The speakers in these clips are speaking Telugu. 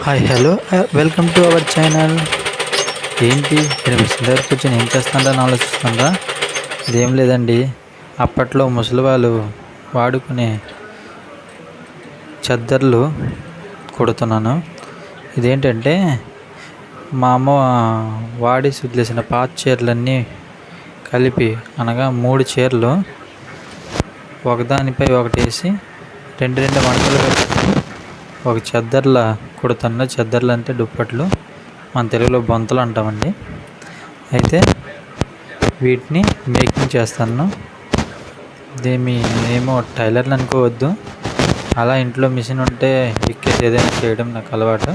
Hi hello welcome to our channel. ఏంటి ఇక్కడ మిషన్ దగ్గర కూర్చొని ఏం చేస్తానని ఆలోచిస్తుందా? ఇదేం లేదండి, అప్పట్లో ముసలి వాళ్ళు వాడుకునే చద్దర్లు కుడుతున్నాను. ఇదేంటంటే మా అమ్మ వాడేసి వదిలేసిన పాత చీరలన్నీ కలిపి, అనగా 3 చీరలు ఒకదానిపై ఒకటి వేసి రెండు రెండు మడతలు పెట్టి ఒక చద్దర్లా కుడుతున్న. చద్దర్లు అంటే దుప్పట్లు, మన తెలుగులో బొంతలు అంటామండి. అయితే వీటిని మేకింగ్ చేస్తాను. ఏమో టైలర్లు అనుకోవద్దు, అలా ఇంట్లో మిషన్ ఉంటే ఎక్కేసి ఏదైనా చేయడం నాకు అలవాటు.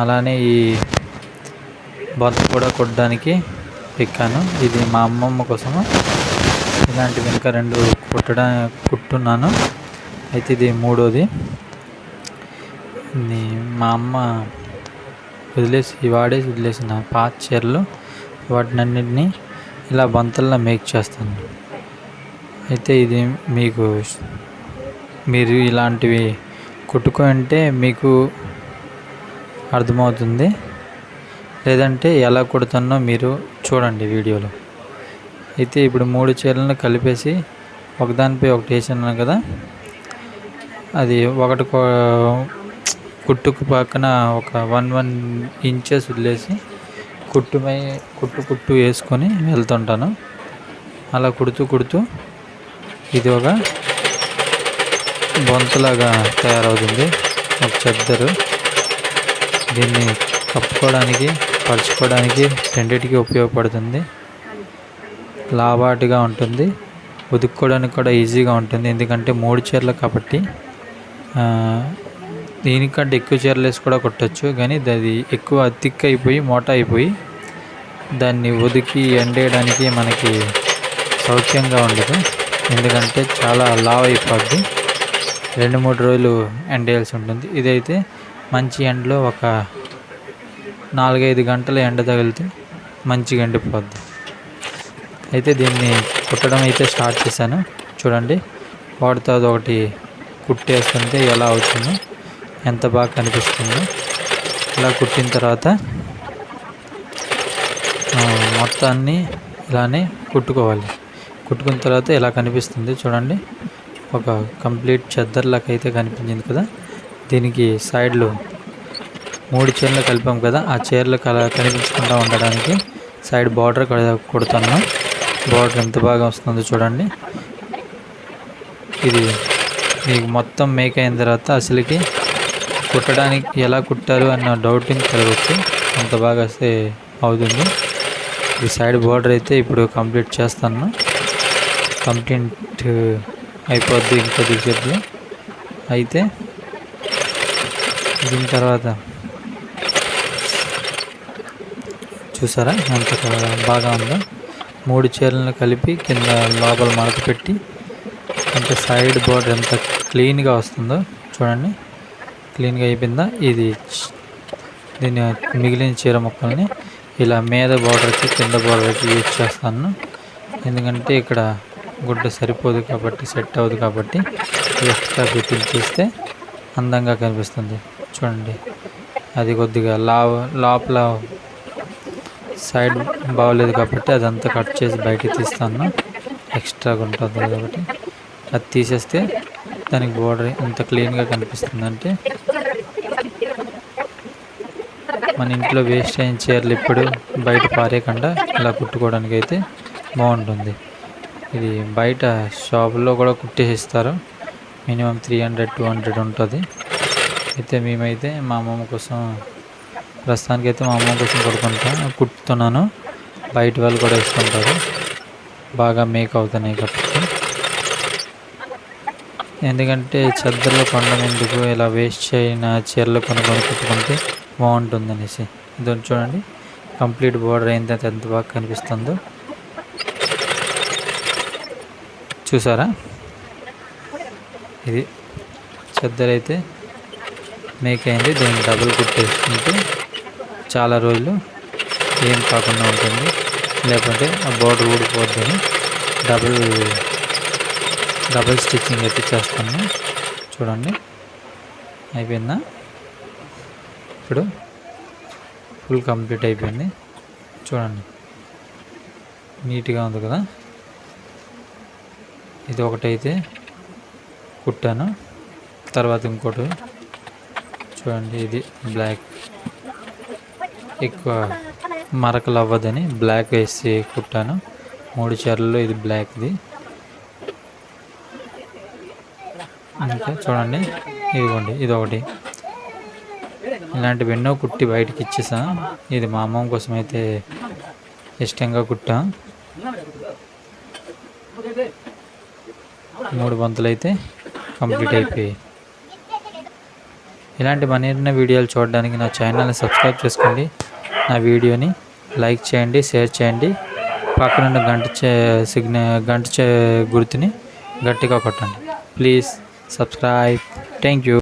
అలానే ఈ బొంత కూడా కుట్టడానికి ఎక్కాను. ఇది మా అమ్మమ్మ కోసము ఇలాంటివి ఇంకా 2 కుట్టున్నాను. అయితే ఇది 3వది. మా అమ్మ వాడేసి వదిలేసిన పాత చీరలు వాటినన్నింటినీ ఇలా బొంతల్లో మేక్ చేస్తాను. అయితే ఇది మీరు ఇలాంటివి కుట్టుకుంటే మీకు అర్థమవుతుంది. లేదంటే ఎలా కుడతానో మీరు చూడండి వీడియోలో. అయితే ఇప్పుడు 3 చీరలను కలిపేసి ఒకదానిపై ఒకటి వేసాను కదా, అది ఒకటి కుట్టుకు పక్కన ఒక 1 ఇంచెస్ వదిలేసి కుట్టు వేసుకొని వెళ్తుంటాను. అలా కుడుతూ ఇది ఒక బొంతలాగా తయారవుతుంది, ఒక చెద్దరు. దీన్ని కప్పుకోవడానికి, పరుచుకోవడానికి రెండింటికి ఉపయోగపడుతుంది. లావాటుగా ఉంటుంది, ఉతుక్కోవడానికి కూడా ఈజీగా ఉంటుంది. ఎందుకంటే 3 చీరలు కాబట్టి దీనికంటే ఎక్కువ చీరలు వేసి కూడా కుట్టచ్చు. కానీ అది ఎక్కువ థిక్ అయిపోయి మోటా అయిపోయి దాన్ని ఉతికి ఎండేయడానికి మనకి సౌఖ్యంగా ఉండదు. ఎందుకంటే చాలా లావ్ అయిపోద్ది, 2-3 రోజులు ఎండేయాల్సి ఉంటుంది. ఇదైతే మంచి ఎండలో ఒక 4-5 గంటల ఎండ తగిలితే మంచిగా ఎండిపోద్ది. అయితే దీన్ని కుట్టడం అయితే స్టార్ట్ చేశాను. చూడండి, వాటితో ఒకటి కుట్టేస్తుంటే ఎలా అవుతుందో, ఎంత బాగా కనిపిస్తుందో. ఇలా కుట్టిన తర్వాత మొత్తాన్ని ఇలానే కుట్టుకోవాలి. కుట్టుకున్న తర్వాత ఇలా కనిపిస్తుంది చూడండి, ఒక కంప్లీట్ చెద్దర్లాగా అయితే కనిపించింది కదా. దీనికి సైడ్లు 3 చీరలు కలిపాం కదా, ఆ చీరలు కనిపించకుండా ఉండడానికి సైడ్ బార్డర్ కుడతాను. బార్డర్ ఎంత బాగా వస్తుందో చూడండి. ఇది మీకు మొత్తం మేక్ అయిన తర్వాత అసలుకి కుట్టడానికి ఎలా కుట్టారు అన్న డౌటింగ్ కలగవచ్చు, అంత బాగా వస్తే అవుతుంది. ఈ సైడ్ బార్డర్ అయితే ఇప్పుడు కంప్లీట్ చేస్తాను. కంప్లీట్ అయిపోద్ది ఇంకొద్దిసేపులో. అయితే దీని తర్వాత చూసారా ఎంత బాగా ఉందో. 3 చీరలను కలిపి కింద లోపల మడత పెట్టి అంటే సైడ్ బార్డర్ ఎంత క్లీన్గా వస్తుందో చూడండి. క్లీన్గా అయిపోయిందా? దీన్ని మిగిలిన చీర ముక్కల్ని ఇలా మీద బార్డర్కి కింద బార్డర్కి యూజ్ చేస్తాను. ఎందుకంటే ఇక్కడ గుడ్డ సరిపోదు కాబట్టి, సెట్ అవ్వదు కాబట్టి ఎక్స్ట్రా ఫిట్టింగ్ చేస్తే అందంగా కనిపిస్తుంది. చూడండి, అది కొద్దిగా లోపల సైడ్ బాగోలేదు కాబట్టి అదంతా కట్ చేసి బయటికి తీస్తాను. ఎక్స్ట్రాగా ఉంటుంది కాబట్టి అది తీసేస్తే దానికి బోర్డర్ ఎంత క్లీన్గా కనిపిస్తుందంటే, మన ఇంట్లో వేస్ట్ అయిన చీరలు ఇప్పుడు బయట పారేయకుండా ఇలా కుట్టుకోవడానికి అయితే బాగుంటుంది. ఇది బయట షాపుల్లో కూడా కుట్టేసిస్తారు, మినిమం 300-200 ఉంటుంది. అయితే మేమైతే మా అమ్మమ్మ కోసం, ప్రస్తుతానికైతే మా అమ్మమ్మ కోసం కుట్టుతున్నాను. బయట వాళ్ళు కూడా వేసుకుంటారు, బాగా మేక్ అవుతున్నాయి కాబట్టి. ఎందుకంటే చద్దర్లు కొనడం ఎందుకు, ఇలా వేస్ట్ అయిన చీరలు కొనుక్కొని కుట్టుకుంటే బాగుంటుంది అనేసి. ఇది చూడండి, కంప్లీట్ బోర్డర్ అయింది, ఎంత బాగా కనిపిస్తుందో చూసారా. ఇది చద్దరు అయితే మేక్ అయింది. దీన్ని డబుల్ కుట్టేసుకుంటే చాలా రోజులు ఏం కాకుండా ఉంటుంది, లేకపోతే ఆ బోర్డర్ ఊడిపోద్దని డబుల్ స్టిచ్చింగ్ అయితే చేస్తాను. చూడండి, అయిపోయిందా? ఇప్పుడు ఫుల్ కంప్లీట్ అయిపోయింది. చూడండి నీట్గా ఉంది కదా. ఇది ఒకటైతే కుట్టాను. తర్వాత ఇంకోటి చూడండి, ఇది బ్లాక్, ఎక్కువ మరకలు అవ్వదని బ్లాక్ వేసి కుట్టాను. 3 చీరల్లో ఇది బ్లాక్ది. ఇంకా చూడండి, ఇదిగోండి ఇది ఒకటి. ఇలాంటివి ఎన్నో కుట్టి బయటకి ఇచ్చేసా. ఇది మా అమ్మమ్మ కోసం అయితే ఇష్టంగా కుట్టా. 3 బంతులు అయితే కంప్లీట్ అయిపోయాయి. ఇలాంటి మరిన్ని వీడియోలు చూడడానికి నా ఛానల్ని సబ్స్క్రైబ్ చేసుకోండి. నా వీడియోని లైక్ చేయండి, షేర్ చేయండి. పక్కనున్న గంట గుర్తుని గట్టిగా కొట్టండి. Please subscribe. Thank you.